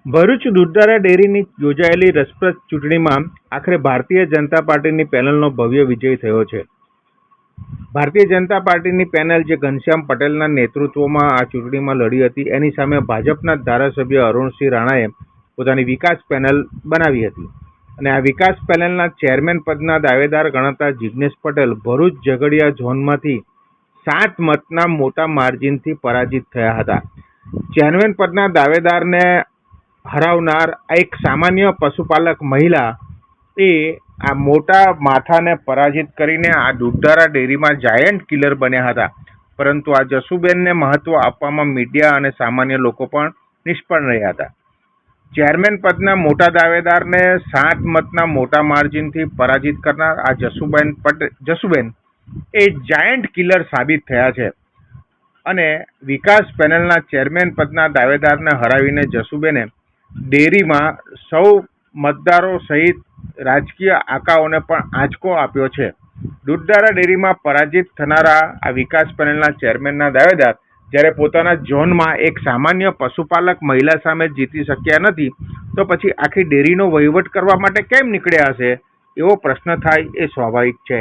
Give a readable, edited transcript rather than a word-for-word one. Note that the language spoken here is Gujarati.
ભરૂચ દૂધધારા ડેરીની યોજાયેલી રસપ્રદ ચૂંટણીમાં આખરે ભારતીય જનતા પાર્ટીની પેનલનો ભવ્ય વિજય થયો છે. ભારતીય જનતા પાર્ટીની પેનલ જે ઘનશ્યામ પટેલના નેતૃત્વમાં આ ચૂંટણીમાં લડી હતી, એની સામે ભાજપના ધારાસભ્ય અરુણસિંહ રાણાએ પોતાની વિકાસ પેનલ બનાવી હતી અને આ વિકાસ પેનલના ચેરમેન પદના દાવેદાર ગણાતા જિગ્નેશ પટેલ ભરૂચ ઝઘડિયા ઝોનમાંથી 7 મતના મોટા માર્જિનથી પરાજિત થયા હતા. ચેરમેન પદના દાવેદારને હરાવનાર એક સામાન્ય પશુપાલક મહિલા એ આ મોટા માથાને પરાજિત કરીને આ દૂધધારા ડેરીમાં જાયન્ટ કિલર બન્યા હતા. પરંતુ આ જસુબેનને મહત્વ આપવામાં મીડિયા અને સામાન્ય લોકો પણ નિષ્ફળ રહ્યા હતા. ચેરમેન પદના મોટા દાવેદારને 7 મતના મોટા માર્જિનથી પરાજિત કરનાર આ જસુબેન એ જાયન્ટ કિલર સાબિત થયા છે અને વિકાસ પેનલના ચેરમેન પદના દાવેદારને હરાવીને જસુબેને ડેરીમાં સૌ મતદારો સહિત રાજકીય આકાઓને પણ આંચકો આપ્યો છે. દૂધધારા ડેરીમાં પરાજિત થનારા આ વિકાસ પેનલના ચેરમેનના દાવેદાર જ્યારે પોતાના ઝોનમાં એક સામાન્ય પશુપાલક મહિલા સામે જીતી શક્યા નથી, તો પછી આખી ડેરીનો વહીવટ કરવા માટે કેમ નીકળ્યા હશે એવો પ્રશ્ન થાય એ સ્વાભાવિક છે.